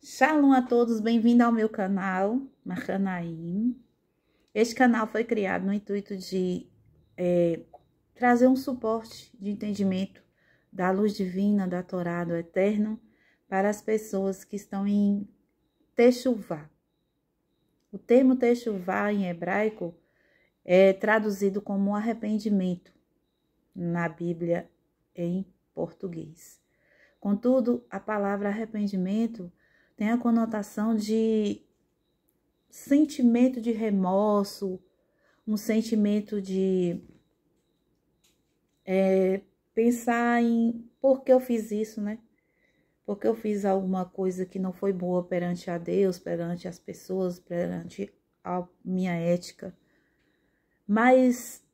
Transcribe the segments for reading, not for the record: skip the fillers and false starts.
Shalom a todos, bem-vindo ao meu canal, Mahanaim. Este canal foi criado no intuito de trazer um suporte de entendimento da luz divina, da Torá, do Eterno, para as pessoas que estão em Techuvá. O termo Techuvá em hebraico é traduzido como arrependimento na Bíblia em português. Contudo, a palavra arrependimento tem a conotação de sentimento de remorso, um sentimento de pensar em por que eu fiz isso, né? Porque eu fiz alguma coisa que não foi boa perante a Deus, perante as pessoas, perante a minha ética. Mas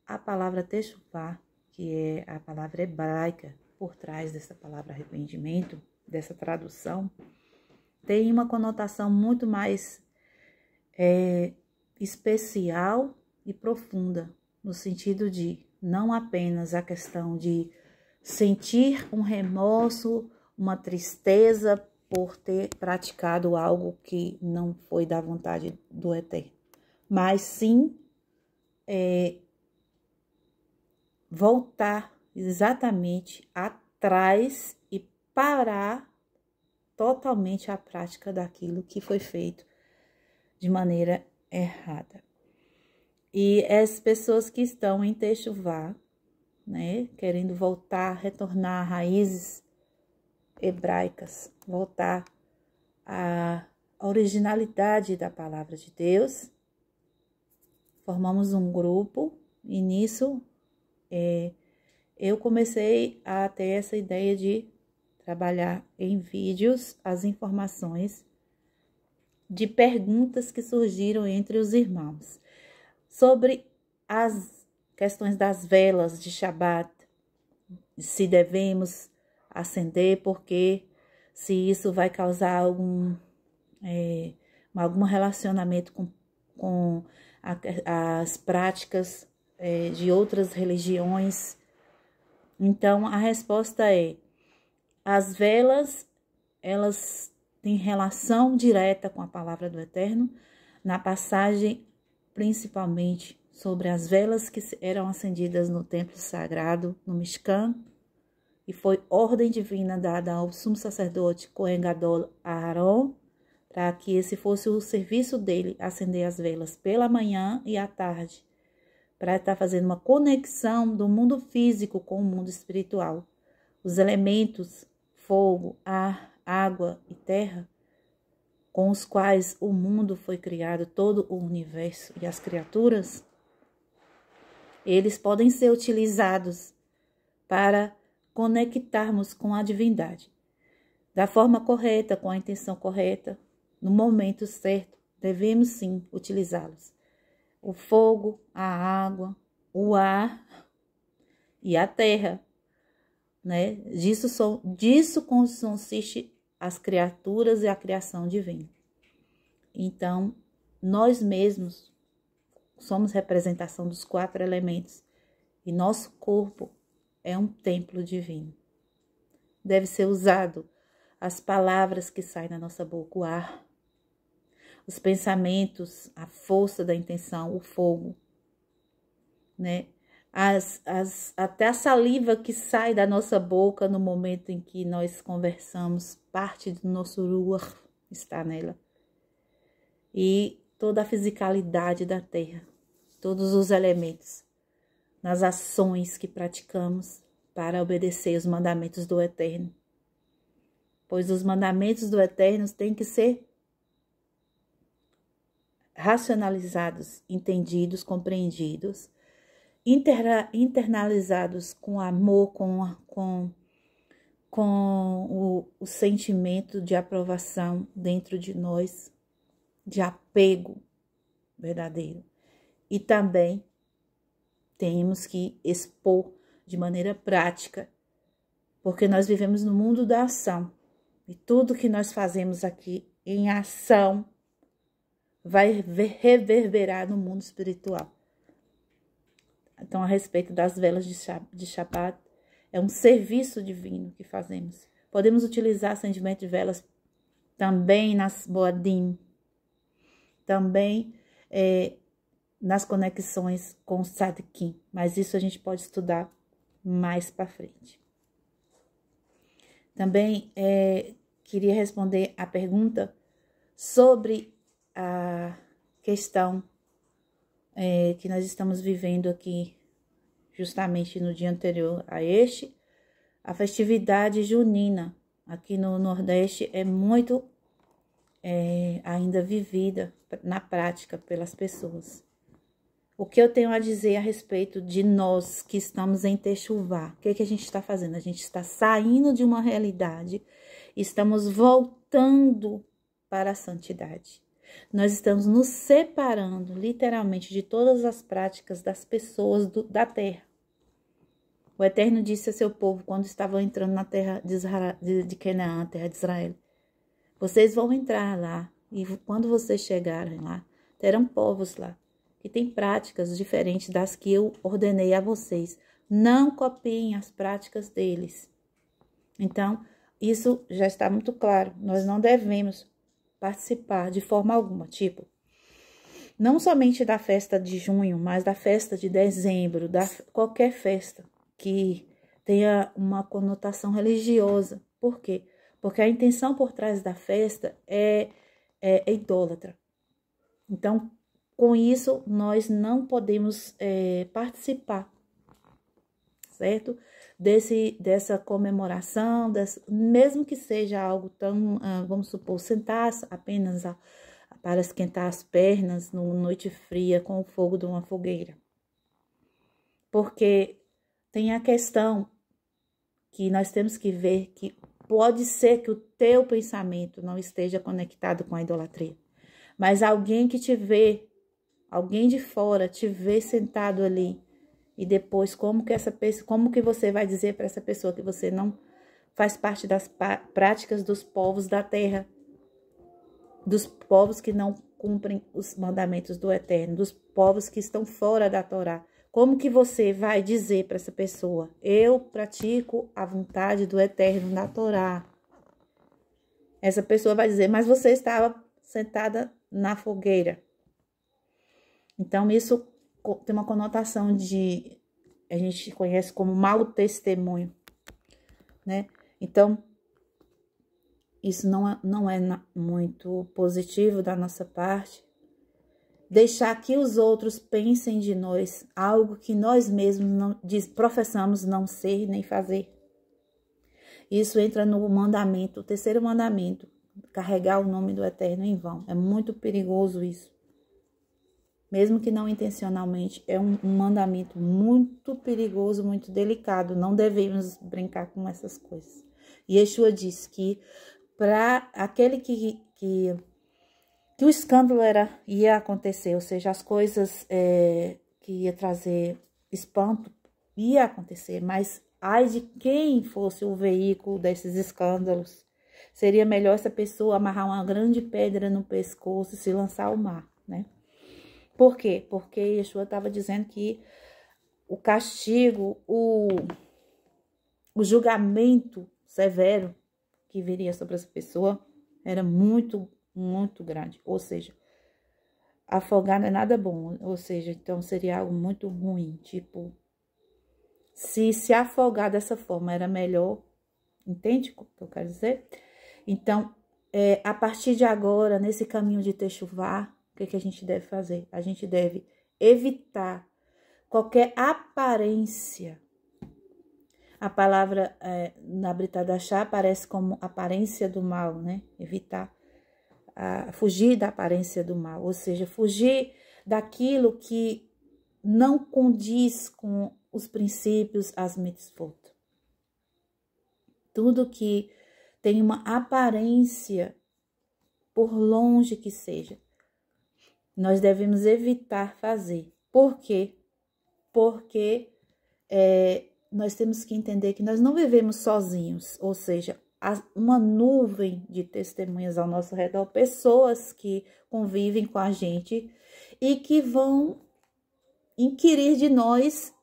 a palavra techuvá, que é a palavra hebraica por trás dessa palavra arrependimento, dessa tradução, tem uma conotação muito mais especial e profunda, no sentido de não apenas a questão de sentir um remorso, uma tristeza por ter praticado algo que não foi da vontade do Eterno, mas sim voltar exatamente atrás e parar totalmente a prática daquilo que foi feito de maneira errada. E as pessoas que estão em Techuvá, né, querendo voltar, retornar a raízes hebraicas, voltar à originalidade da palavra de Deus, formamos um grupo e nisso eu comecei a ter essa ideia de trabalhar em vídeos as informações de perguntas que surgiram entre os irmãos sobre as questões das velas de Shabat, se devemos acender, porque se isso vai causar algum relacionamento com as práticas de outras religiões. Então, a resposta é: as velas, elas têm relação direta com a palavra do Eterno, na passagem principalmente sobre as velas que eram acendidas no templo sagrado, no Mishkan, e foi ordem divina dada ao sumo sacerdote Kohen Gadol Aharon, para que esse fosse o serviço dele, acender as velas pela manhã e à tarde, para estar fazendo uma conexão do mundo físico com o mundo espiritual. Os elementos fogo, ar, água e terra, com os quais o mundo foi criado, todo o universo e as criaturas, eles podem ser utilizados para conectarmos com a divindade. Da forma correta, com a intenção correta, no momento certo, devemos sim utilizá-los. O fogo, a água, o ar e a terra, né? Disso consiste as criaturas e a criação divina. Então, nós mesmos somos representação dos 4 elementos e nosso corpo é um templo divino. Deve ser usado as palavras que saem da nossa boca, o ar, os pensamentos, a força da intenção, o fogo, né? Até a saliva que sai da nossa boca no momento em que nós conversamos, parte do nosso ruach está nela. E toda a fisicalidade da terra, todos os elementos, nas ações que praticamos para obedecer os mandamentos do Eterno. Pois os mandamentos do Eterno têm que ser racionalizados, entendidos, compreendidos, internalizados com amor, com o sentimento de aprovação dentro de nós, de apego verdadeiro. E também temos que expor de maneira prática, porque nós vivemos no mundo da ação. E tudo que nós fazemos aqui em ação vai reverberar no mundo espiritual. Então, a respeito das velas de Shabat, é um serviço divino que fazemos. Podemos utilizar acendimento de velas também nas Boadim, também nas conexões com o Tzadikim, mas isso a gente pode estudar mais para frente. Também queria responder a pergunta sobre a questão que nós estamos vivendo aqui, justamente no dia anterior a este, a festividade junina, aqui no Nordeste, é muito ainda vivida na prática pelas pessoas. O que eu tenho a dizer a respeito de nós que estamos em Techuvá? O que a gente está fazendo? A gente está saindo de uma realidade, estamos voltando para a santidade. Nós estamos nos separando, literalmente, de todas as práticas das pessoas da terra. O Eterno disse a seu povo, quando estavam entrando na terra de Canaã, terra de Israel: vocês vão entrar lá, e quando vocês chegarem lá, terão povos lá, que têm práticas diferentes das que eu ordenei a vocês. Não copiem as práticas deles. Então, isso já está muito claro. Nós não devemos participar de forma alguma, tipo, não somente da festa de junho, mas da festa de dezembro, qualquer festa que tenha uma conotação religiosa. Por quê? Porque a intenção por trás da festa é idólatra. Então, com isso, nós não podemos participar, certo? Dessa comemoração, mesmo que seja algo tão, vamos supor, sentar apenas para esquentar as pernas numa noite fria com o fogo de uma fogueira. Porque tem a questão que nós temos que ver que pode ser que o teu pensamento não esteja conectado com a idolatria, mas alguém que te vê, alguém de fora te vê sentado ali, e depois como que você vai dizer para essa pessoa que você não faz parte das práticas dos povos da terra, dos povos que não cumprem os mandamentos do Eterno, dos povos que estão fora da Torá? Como que você vai dizer para essa pessoa: eu pratico a vontade do Eterno na Torá? Essa pessoa vai dizer: mas você estava sentada na fogueira. Então, isso tem uma conotação a gente conhece como mau testemunho, né? Então, isso não é muito positivo da nossa parte. Deixar que os outros pensem de nós algo que nós mesmos professamos não ser nem fazer. Isso entra no mandamento, o terceiro mandamento, carregar o nome do Eterno em vão. É muito perigoso isso. Mesmo que não intencionalmente, é um mandamento muito perigoso, muito delicado. Não devemos brincar com essas coisas. E Yeshua diz que para aquele que o escândalo ia acontecer, ou seja, as coisas que ia trazer espanto ia acontecer, mas ai de quem fosse o veículo desses escândalos. Seria melhor essa pessoa amarrar uma grande pedra no pescoço e se lançar ao mar, né? Por quê? Porque Yeshua estava dizendo que o castigo, o julgamento severo que viria sobre essa pessoa era muito, muito grande. Ou seja, afogar não é nada bom. Ou seja, então seria algo muito ruim. Tipo, se afogar dessa forma era melhor. Entende o que eu quero dizer? Então, a partir de agora, nesse caminho de Techuvá, o que a gente deve fazer? A gente deve evitar qualquer aparência. A palavra na Brit Hadashah aparece como aparência do mal, né? Evitar, fugir da aparência do mal, ou seja, fugir daquilo que não condiz com os princípios, as mitzvot. Tudo que tem uma aparência, por longe que seja, nós devemos evitar fazer. Por quê? Porque nós temos que entender que nós não vivemos sozinhos, ou seja, há uma nuvem de testemunhas ao nosso redor, pessoas que convivem com a gente e que vão inquirir de nós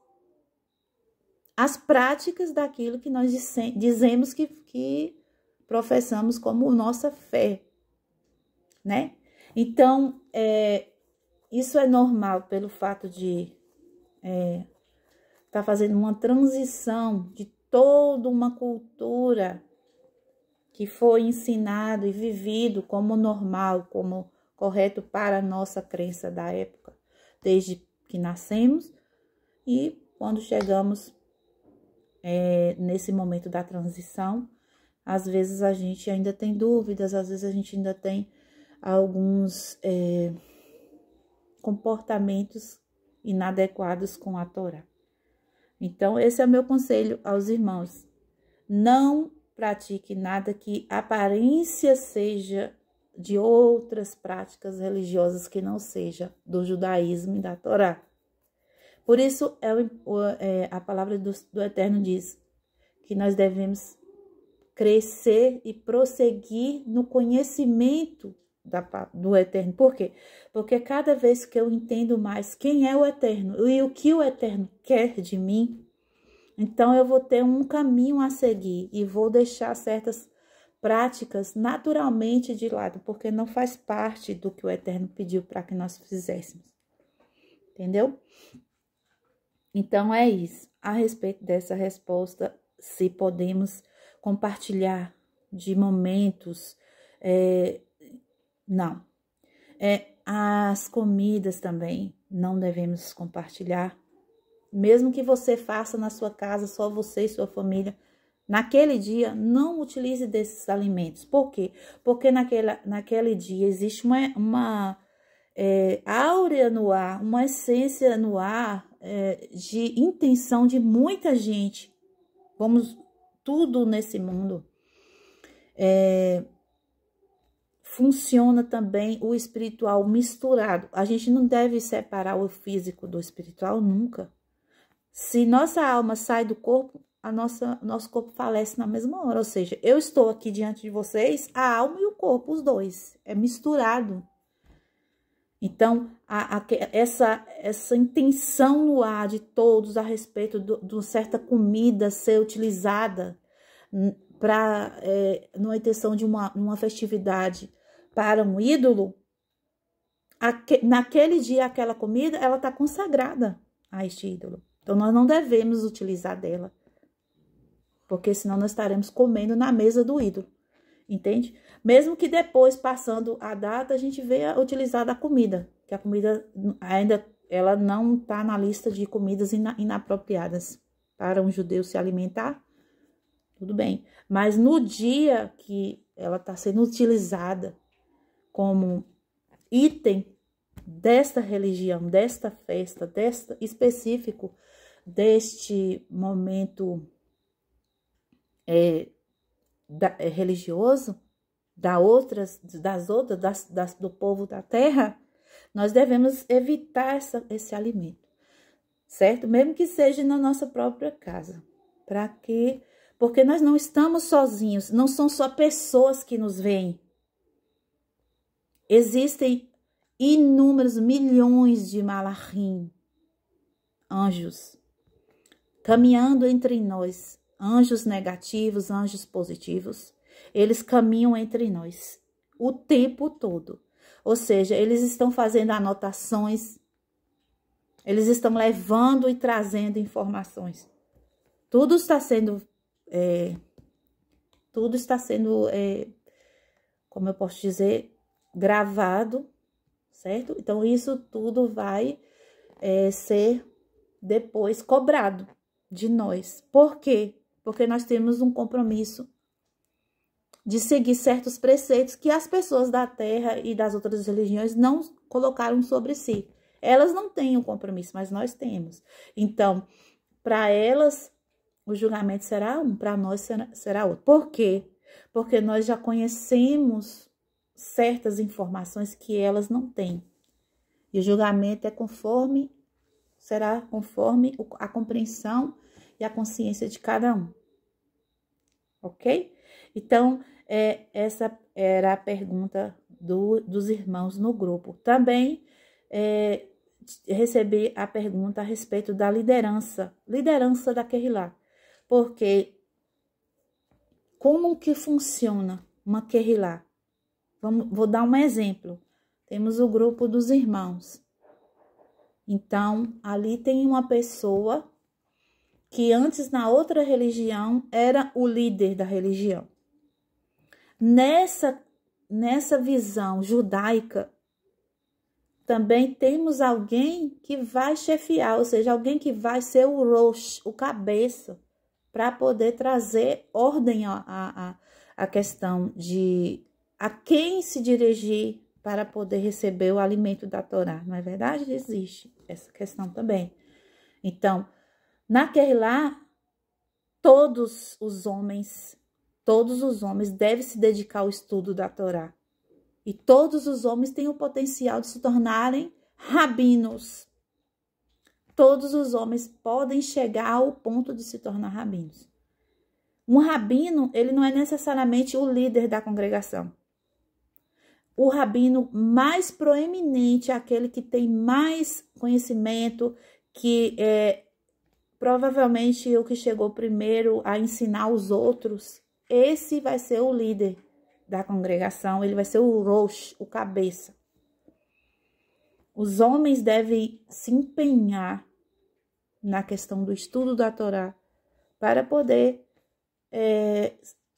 as práticas daquilo que nós dizemos que professamos como nossa fé, né? Então, isso é normal pelo fato de tá fazendo uma transição de toda uma cultura que foi ensinado e vivido como normal, como correto para a nossa crença da época, desde que nascemos e quando chegamos nesse momento da transição, às vezes a gente ainda tem dúvidas, às vezes a gente ainda tem alguns comportamentos inadequados com a Torá. Então, esse é o meu conselho aos irmãos. Não pratique nada que aparência seja de outras práticas religiosas que não seja do judaísmo e da Torá. Por isso, a palavra do Eterno diz que nós devemos crescer e prosseguir no conhecimento do Eterno. Por quê? Porque cada vez que eu entendo mais quem é o Eterno e o que o Eterno quer de mim, então eu vou ter um caminho a seguir e vou deixar certas práticas naturalmente de lado, porque não faz parte do que o Eterno pediu para que nós fizéssemos. Entendeu? Então é isso. A respeito dessa resposta, se podemos compartilhar de momentos, não. As comidas também não devemos compartilhar. Mesmo que você faça na sua casa, só você e sua família, naquele dia, não utilize desses alimentos. Por quê? Porque naquele dia existe uma áurea no ar, uma essência no ar de intenção de muita gente. Tudo nesse mundo funciona também o espiritual misturado. A gente não deve separar o físico do espiritual nunca. Se nossa alma sai do corpo, nosso corpo falece na mesma hora. Ou seja, eu estou aqui diante de vocês, a alma e o corpo, os dois. É misturado. Então, essa intenção no ar de todos a respeito de certa comida ser utilizada para numa intenção de uma festividade para um ídolo, naquele dia aquela comida ela está consagrada a este ídolo. Então, nós não devemos utilizar dela, porque senão nós estaremos comendo na mesa do ídolo, entende? Mesmo que depois, passando a data, a gente venha utilizar da comida, que a comida ainda ela não está na lista de comidas inapropriadas para um judeu se alimentar, tudo bem. Mas no dia que ela está sendo utilizada como item desta religião, desta festa, específico, deste momento religioso, do povo da terra, nós devemos evitar esse alimento, certo? Mesmo que seja na nossa própria casa. Para quê? Porque nós não estamos sozinhos, não são só pessoas que nos veem. Existem inúmeros milhões de malachim, anjos, caminhando entre nós, anjos negativos, anjos positivos, eles caminham entre nós o tempo todo. Ou seja, eles estão fazendo anotações, eles estão levando e trazendo informações. Tudo está sendo, como eu posso dizer, gravado, certo? Então, isso tudo vai ser depois cobrado de nós. Por quê? Porque nós temos um compromisso de seguir certos preceitos que as pessoas da terra e das outras religiões não colocaram sobre si. Elas não têm um compromisso, mas nós temos. Então, para elas, o julgamento será um, para nós será outro. Por quê? Porque nós já conhecemos certas informações que elas não têm. E o julgamento será conforme a compreensão e a consciência de cada um. Ok? Então, essa era a pergunta dos irmãos no grupo. Também recebi a pergunta a respeito da liderança da Kehillah. Porque como que funciona uma Kehillah? Vou dar um exemplo. Temos o grupo dos irmãos. Então, ali tem uma pessoa que antes, na outra religião, era o líder da religião. Nessa visão judaica, também temos alguém que vai chefiar, ou seja, alguém que vai ser o rosh, o cabeça, para poder trazer ordem à questão de a quem se dirigir para poder receber o alimento da Torá. Não é verdade? Existe essa questão também. Então, naquele lá, todos os homens devem se dedicar ao estudo da Torá. E todos os homens têm o potencial de se tornarem rabinos. Todos os homens podem chegar ao ponto de se tornar rabinos. Um rabino, ele não é necessariamente o líder da congregação. O rabino mais proeminente, aquele que tem mais conhecimento, que é provavelmente o que chegou primeiro a ensinar os outros, esse vai ser o líder da congregação, ele vai ser o rosh, o cabeça. Os homens devem se empenhar na questão do estudo da Torá para poder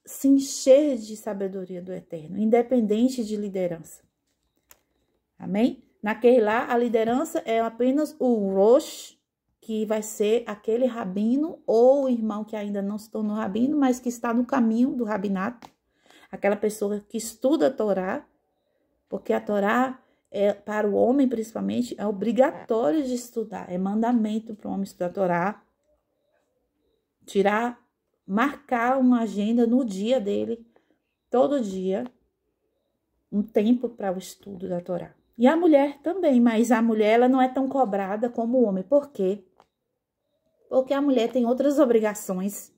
se encher de sabedoria do Eterno, independente de liderança. Amém? Naquele lá, a liderança é apenas o rosh, que vai ser aquele rabino ou o irmão que ainda não se tornou rabino, mas que está no caminho do rabinato. Aquela pessoa que estuda a Torá, porque a Torá, para o homem principalmente, é obrigatório de estudar. É mandamento para o homem estudar a Torá. Marcar uma agenda no dia dele, todo dia, um tempo para o estudo da Torá. E a mulher também, mas a mulher ela não é tão cobrada como o homem. Por quê? Porque a mulher tem outras obrigações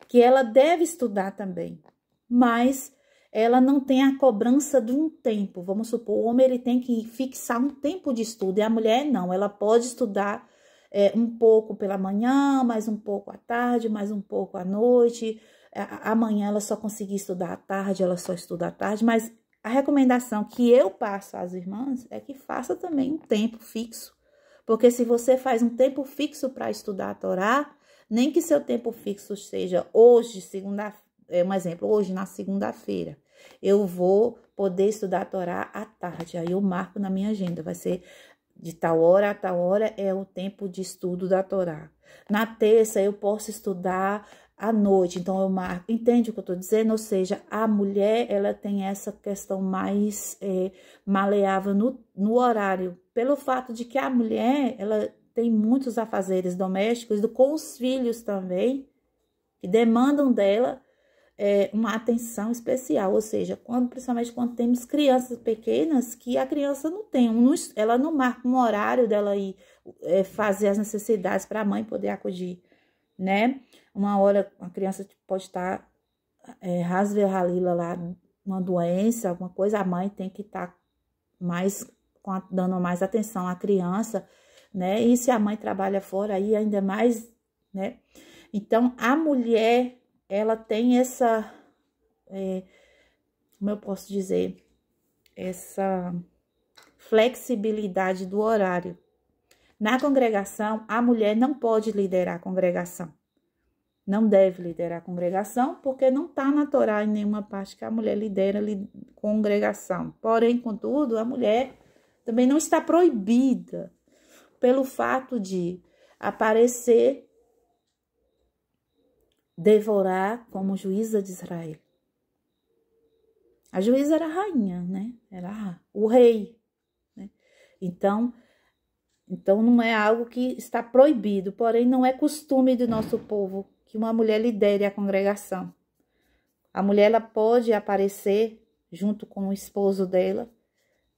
que ela deve estudar também, mas ela não tem a cobrança de um tempo. Vamos supor, o homem ele tem que fixar um tempo de estudo e a mulher não, ela pode estudar um pouco pela manhã, mais um pouco à tarde, mais um pouco à noite. Amanhã ela só conseguir estudar à tarde, ela só estuda à tarde, mas a recomendação que eu passo às irmãs é que faça também um tempo fixo. Porque se você faz um tempo fixo para estudar a Torá, nem que seu tempo fixo seja hoje, um exemplo, hoje na segunda-feira, eu vou poder estudar a Torá à tarde. Aí eu marco na minha agenda, vai ser de tal hora a tal hora é o tempo de estudo da Torá. Na terça eu posso estudar à noite, então eu marco. Entende o que eu estou dizendo? Ou seja, a mulher ela tem essa questão mais maleável no horário, pelo fato de que a mulher ela tem muitos afazeres domésticos com os filhos também, que demandam dela uma atenção especial, ou seja, principalmente quando temos crianças pequenas, que a criança não tem, ela não marca um horário dela ir fazer as necessidades para a mãe poder acudir, né? Uma hora a criança pode estar rasve halila lá, uma doença, alguma coisa, a mãe tem que estar dando mais atenção à criança, né? E se a mãe trabalha fora, aí ainda mais, né? Então, a mulher ela tem essa, como eu posso dizer, essa flexibilidade do horário. Na congregação, a mulher não pode liderar a congregação. Não deve liderar a congregação, porque não está na Torá em nenhuma parte que a mulher lidera congregação. Porém, contudo, a mulher também não está proibida pelo fato de aparecer devorar como juíza de Israel. A juíza era a rainha, né? Era o rei, né? Então não é algo que está proibido, porém não é costume do nosso povo que uma mulher lidere a congregação. A mulher ela pode aparecer junto com o esposo dela,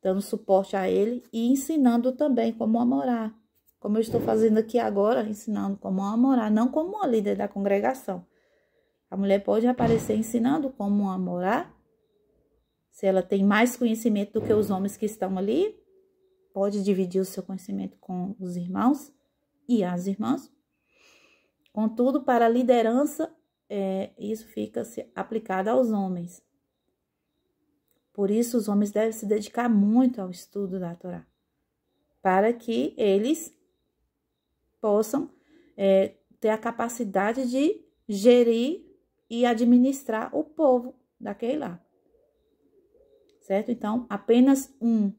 dando suporte a ele e ensinando também como morar. Como eu estou fazendo aqui agora, ensinando como morar, não como uma líder da congregação. A mulher pode aparecer ensinando como morar. Se ela tem mais conhecimento do que os homens que estão ali, pode dividir o seu conhecimento com os irmãos e as irmãs. Contudo, para a liderança, isso fica aplicado aos homens. Por isso, os homens devem se dedicar muito ao estudo da Torá, para que eles possam ter a capacidade de gerir e administrar o povo daquele lá. Certo? Então, apenas um.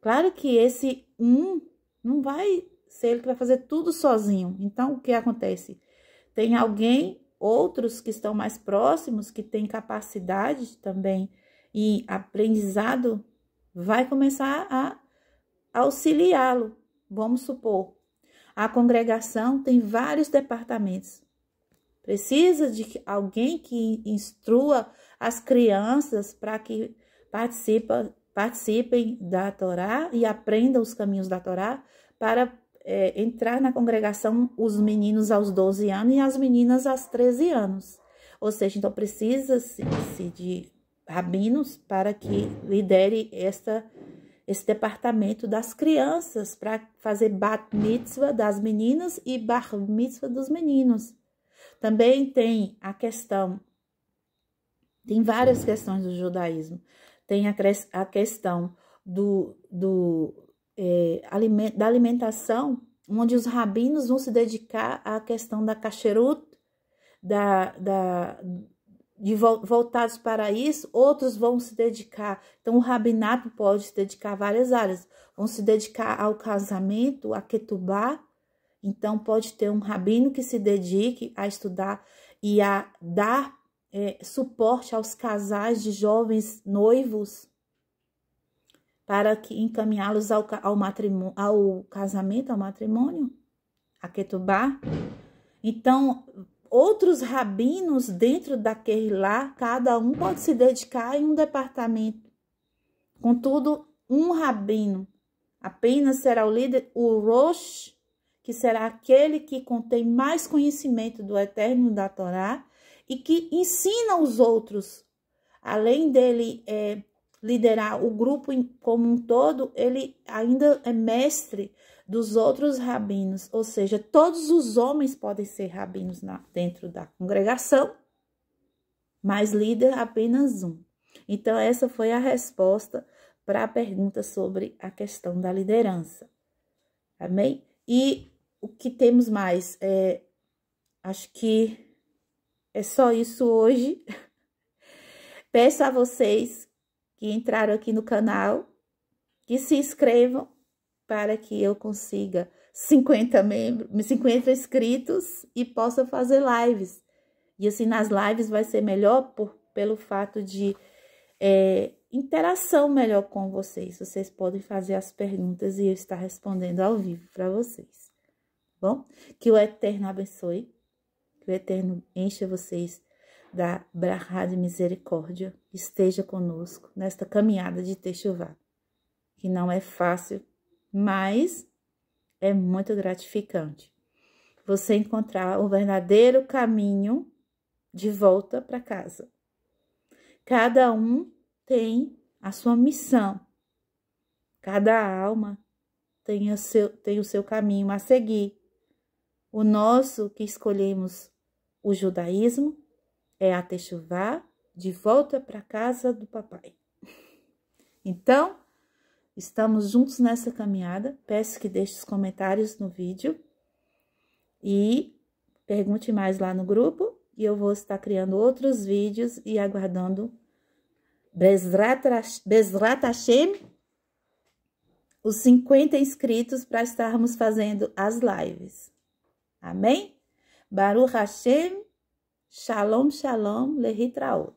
Claro que esse um não vai ser ele que vai fazer tudo sozinho. Então, o que acontece? Tem alguém, outros que estão mais próximos, que têm capacidade também e aprendizado, vai começar a auxiliá-lo. Vamos supor, a congregação tem vários departamentos. Precisa de alguém que instrua as crianças para que participem da Torá e aprendam os caminhos da Torá para entrar na congregação os meninos aos 12 anos e as meninas aos 13 anos. Ou seja, então precisa-se de rabinos para que lidere esse departamento das crianças, para fazer bat mitzvah das meninas e bar mitzvah dos meninos. Também tem a questão, tem várias questões do judaísmo. Tem a questão da alimentação, onde os rabinos vão se dedicar à questão da kasherut, voltados para isso. Outros vão se dedicar, então o rabinato pode se dedicar a várias áreas, vão se dedicar ao casamento, a ketubá. Então pode ter um rabino que se dedique a estudar e a dar suporte aos casais de jovens noivos, para que encaminhá-los ao matrimônio, ao casamento, ao matrimônio, a ketubá. Então, outros rabinos dentro daquele lá, cada um pode se dedicar em um departamento. Contudo, um rabino apenas será o líder, o Rosh, que será aquele que contém mais conhecimento do Eterno, da Torá, e que ensina os outros. Além dele liderar o grupo como um todo, ele ainda é mestre dos outros rabinos. Ou seja, todos os homens podem ser rabinos dentro da congregação, mas líder apenas um. Então, essa foi a resposta para a pergunta sobre a questão da liderança. Amém? E o que temos mais? Acho que é só isso hoje. Peço a vocês que entraram aqui no canal, que se inscrevam para que eu consiga 50 inscritos e possa fazer lives. E assim, nas lives vai ser melhor pelo fato de interação melhor com vocês. Vocês podem fazer as perguntas e eu estar respondendo ao vivo para vocês. Bom? Que o Eterno abençoe, que o Eterno encha vocês da brachá de misericórdia, esteja conosco nesta caminhada de Techuvá, que não é fácil, mas é muito gratificante. Você encontrar o verdadeiro caminho de volta para casa. Cada um tem a sua missão. Cada alma tem o seu caminho a seguir. O nosso, que escolhemos o judaísmo, é a Techuvá, de volta para casa do papai. Então, estamos juntos nessa caminhada. Peço que deixe os comentários no vídeo e pergunte mais lá no grupo. E eu vou estar criando outros vídeos e aguardando Bezrat Hashem, os 50 inscritos para estarmos fazendo as lives. Amém? Baruch Hashem, Shalom, Shalom, Lehitraot.